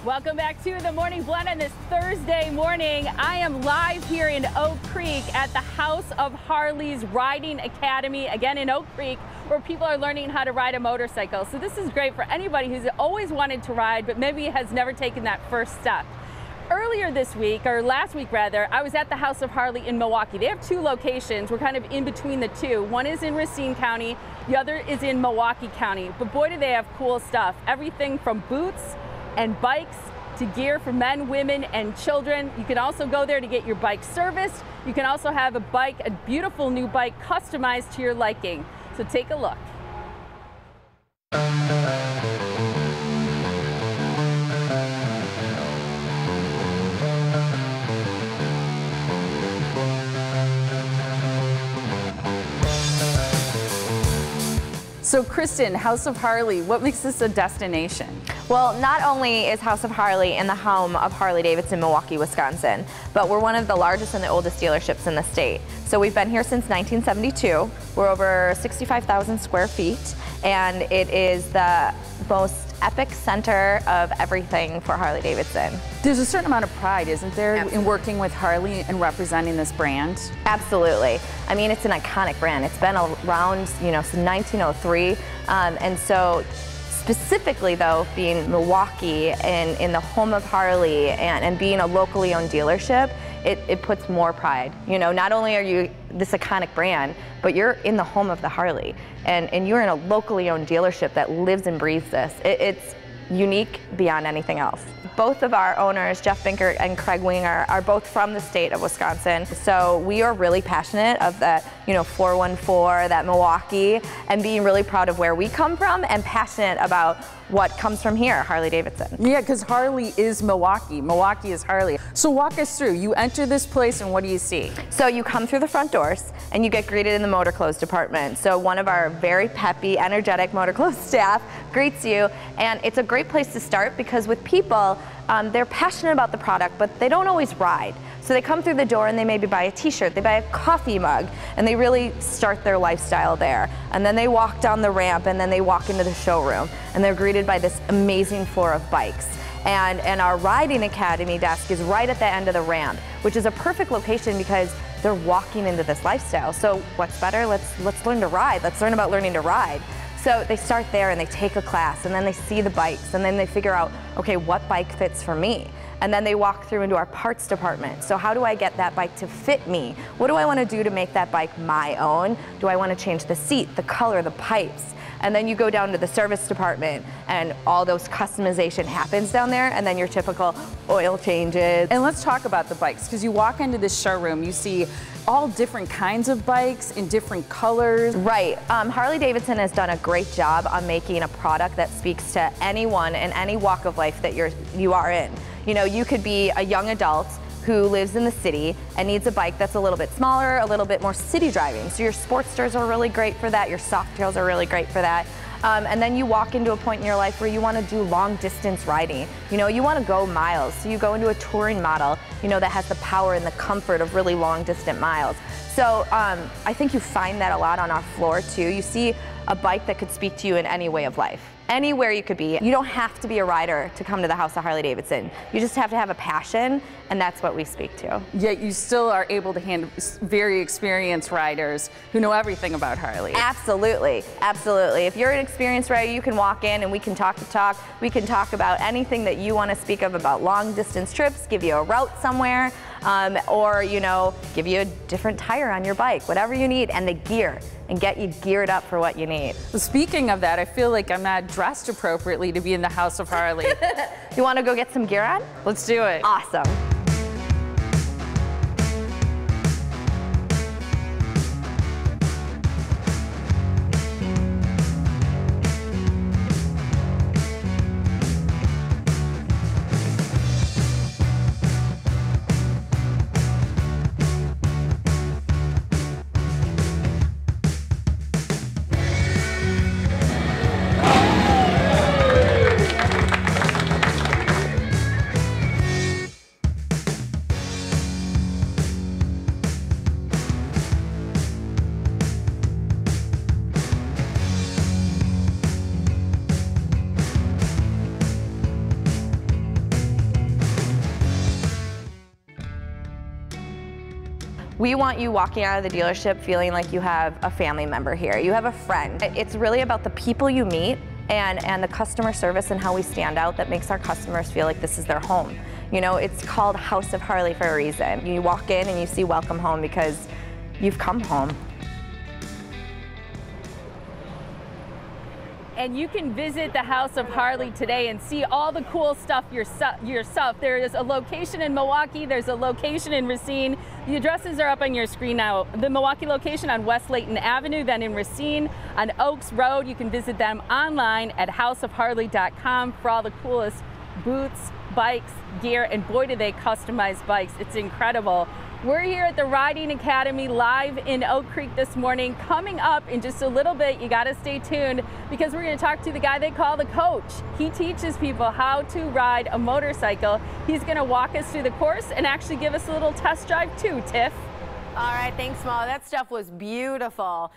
Welcome back to the Morning Blend on this Thursday morning. I am live here in Oak Creek at the House of Harley's Riding Academy, again in Oak Creek, where people are learning how to ride a motorcycle. So this is great for anybody who's always wanted to ride, but maybe has never taken that first step. Earlier this week, or last week rather, I was at the House of Harley in Milwaukee. They have two locations. We're kind of in between the two. One is in Racine County, the other is in Milwaukee County. But boy, do they have cool stuff. Everything from boots and bikes to gear for men, women, and children. You can also go there to get your bike serviced. You can also have a bike, a beautiful new bike, customized to your liking. So take a look. So Kristen, House of Harley, what makes this a destination? Well, not only is House of Harley in the home of Harley-Davidson, Milwaukee, Wisconsin, but we're one of the largest and the oldest dealerships in the state. So we've been here since 1972. We're over 65,000 square feet, and it is the most epic center of everything for Harley-Davidson. There's a certain amount of pride, isn't there, in working with Harley and representing this brand? Absolutely. I mean, it's an iconic brand. It's been around, since 1903, and so specifically though, being Milwaukee and in the home of Harley and being a locally owned dealership, it puts more pride. Not only are you this iconic brand, but you're in the home of the Harley, and you're in a locally owned dealership that lives and breathes this. It's unique beyond anything else. Both of our owners, Jeff Binkert and Craig Winger, are both from the state of Wisconsin. So we are really passionate of that, 414, that Milwaukee, and being really proud of where we come from and passionate about what comes from here, Harley-Davidson. Yeah, because Harley is Milwaukee. Milwaukee is Harley. So walk us through. You enter this place and what do you see? So you come through the front doors and you get greeted in the motor clothes department. So one of our very peppy, energetic motor clothes staff greets you, and it's a great place to start because with people, they're passionate about the product, but they don't always ride. So they come through the door and they maybe buy a t-shirt, they buy a coffee mug, and they really start their lifestyle there. And then they walk down the ramp and then they walk into the showroom and they're greeted by this amazing floor of bikes. And our riding academy desk is right at the end of the ramp, which is a perfect location because they're walking into this lifestyle. So what's better? Let's learn to ride. Let's learn about learning to ride. So they start there and they take a class and then they see the bikes and then they figure out, okay, what bike fits for me? And then they walk through into our parts department. So how do I get that bike to fit me? What do I want to do to make that bike my own? Do I want to change the seat, the color, the pipes? And then you go down to the service department and all those customization happens down there, and then your typical oil changes. And let's talk about the bikes, because you walk into this showroom, you see all different kinds of bikes in different colors. Right. Harley-Davidson has done a great job on making a product that speaks to anyone in any walk of life that you are in. You could be a young adult who lives in the city and needs a bike that's a little bit smaller, a little bit more city driving. So your Sportsters are really great for that, your Softails are really great for that. And then you walk into a point in your life where you want to do long distance riding. You want to go miles, so you go into a touring model, that has the power and the comfort of really long distant miles. So I think you find that a lot on our floor too. You see a bike that could speak to you in any way of life. Anywhere you could be. You don't have to be a rider to come to the House of Harley-Davidson. You just have to have a passion, and that's what we speak to. Yet you still are able to handle very experienced riders who know everything about Harley. Absolutely, absolutely. If you're an experienced rider, you can walk in and we can talk the talk. We can talk about anything that you want to speak of about long distance trips, give you a route somewhere, or give you a different tire on your bike, whatever you need, and the gear, and get you geared up for what you need. Well, speaking of that, I feel like I'm not dressed appropriately to be in the House of Harley. You want to go get some gear on? Let's do it. Awesome. We want you walking out of the dealership feeling like you have a family member here. You have a friend. It's really about the people you meet and the customer service and how we stand out that makes our customers feel like this is their home. You know, it's called House of Harley for a reason. You walk in and you see welcome home because you've come home. And you can visit the House of Harley today and see all the cool stuff yourself. There is a location in Milwaukee, there's a location in Racine. The addresses are up on your screen now. The Milwaukee location on West Layton Avenue, then in Racine on Oaks Road. You can visit them online at houseofharley.com for all the coolest boots, bikes, gear, and boy do they customize bikes. It's incredible. We're here at the Riding Academy live in Oak Creek this morning. Coming up in just a little bit, you gotta stay tuned because we're gonna talk to the guy they call the coach. He teaches people how to ride a motorcycle. He's gonna walk us through the course and actually give us a little test drive too, Tiff. All right, thanks, Mo. That stuff was beautiful.